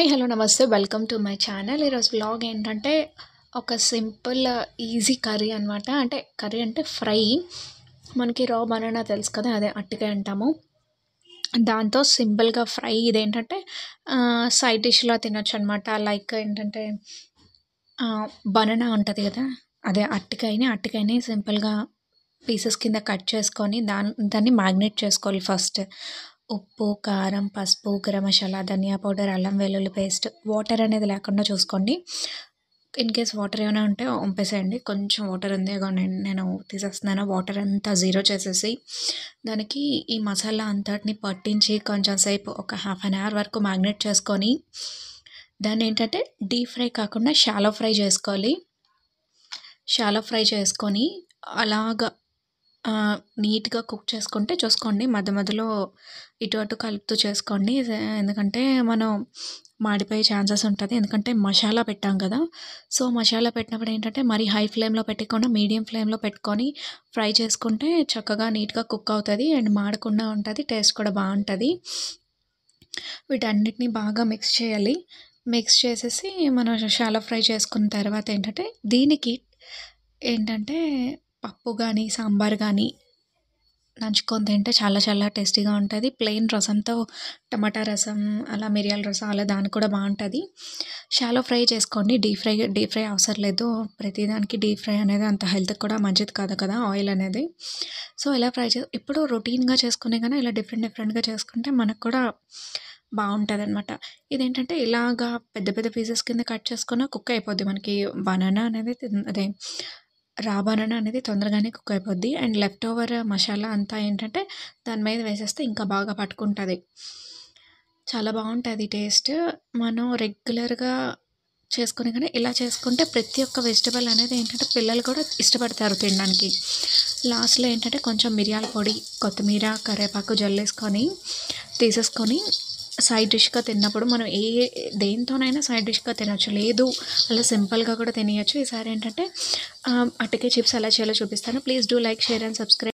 Hi hello నమస్తే welcome to my channel. ఈరోజు vlog ఏంటంటే ఒక సింపుల్ ఈజీ కర్రీ అనమాట. అంటే కర్రీ అంటే ఫ్రై. మనకి రా బనానా తెలుసు కదా, అదే అట్టికాయ అంటాము. దాంతో సింపుల్గా ఫ్రై ఇదేంటంటే సైడ్ డిష్లా తినొచ్చు అనమాట. లైక్ ఏంటంటే బనానా ఉంటుంది కదా, అదే అట్టికాయని సింపుల్గా పీసెస్ కింద కట్ చేసుకొని దాన్ని మ్యాగ్నేట్ చేసుకోవాలి ఫస్ట్. ఉప్పు, కారం, పసుపు, గరం మసాలా, ధనియా పౌడర్, అల్లం వెల్లుల్లి పేస్ట్, వాటర్ అనేది లేకుండా చూసుకోండి. ఇన్ కేస్ వాటర్ ఏమైనా ఉంటే వంపేసేయండి. కొంచెం వాటర్ ఉంది, నేను తీసేస్తున్నాను. వాటర్ అంతా జీరో చేసేసి దానికి ఈ మసాలా అంతటిని పట్టించి కొంచెం సేపు ఒక హాఫ్ అన్ అవర్ వరకు మ్యాగ్నేట్ చేసుకొని దాన్ని ఏంటంటే డీప్ ఫ్రై కాకుండా షాలో ఫ్రై చేసుకోవాలి. షాలో ఫ్రై చేసుకొని అలాగా నీట్గా కుక్ చేసుకుంటే చూసుకోండి. మధ్య మధ్యలో ఇటు అటు కలుపుతూ చేసుకోండి. ఎందుకంటే మనం మాడిపోయే ఛాన్సెస్ ఉంటుంది. ఎందుకంటే మసాలా పెట్టాం కదా. సో మసాలా పెట్టినప్పుడు ఏంటంటే మరీ హై ఫ్లేమ్లో పెట్టకుండా మీడియం ఫ్లేమ్లో పెట్టుకొని ఫ్రై చేసుకుంటే చక్కగా నీట్గా కుక్ అవుతుంది అండ్ మాడకుండా ఉంటుంది. టేస్ట్ కూడా బాగుంటుంది. వీటన్నిటిని బాగా మిక్స్ చేయాలి. మిక్స్ చేసేసి మనం షాలో ఫ్రై చేసుకున్న తర్వాత ఏంటంటే దీనికి ఏంటంటే పప్పు కానీ సాంబార్ కానీ నంచుకొని తింటే చాలా చాలా టేస్టీగా ఉంటుంది. ప్లెయిన్ రసంతో టమాటా రసం, అలా మిరియాల రసం, అలా దానికి కూడా బాగుంటుంది. షాలో ఫ్రై చేసుకోండి. డీప్ ఫ్రై అవసరం లేదు. ప్రతిదానికి డీప్ ఫ్రై అనేది అంత హెల్త్కి కూడా మంచిది కాదు కదా ఆయిల్ అనేది. సో ఇలా ఫ్రై ఎప్పుడు రొటీన్గా చేసుకునే కానీ ఇలా డిఫరెంట్గా చేసుకుంటే మనకు కూడా బాగుంటుంది అనమాట. ఇదేంటంటే ఇలాగా పెద్ద పెద్ద పీసెస్ కింద కట్ చేసుకున్న కుక్ అయిపోద్ది. మనకి బనానా అనేది అదే రా బనానా అనేది తొందరగానే కుక్ అయిపోద్ది. అండ్ లెఫ్ట్ ఓవర్ మసాలా అంతా ఏంటంటే దాని మీద వేసేస్తే ఇంకా బాగా పట్టుకుంటుంది. చాలా బాగుంటుంది టేస్ట్. మనం రెగ్యులర్గా చేసుకుని కానీ ఇలా చేసుకుంటే ప్రతి ఒక్క వెజిటబుల్ అనేది ఏంటంటే పిల్లలు కూడా ఇష్టపడతారు తినడానికి. లాస్ట్లో ఏంటంటే కొంచెం మిరియాల పొడి, కొత్తిమీర, కరివేపాకు జల్లేసుకొని తీసేసుకొని సైడ్ డిష్గా తిన్నప్పుడు మనం దేనితోనైనా సైడ్ డిష్గా తినచ్చు. లేదు అలా సింపుల్గా కూడా తినేయచ్చు. ఈసారి ఏంటంటే అట్టికాయ చిప్స్ ఎలా చేయాలో చూపిస్తాను. Please do like, share and subscribe.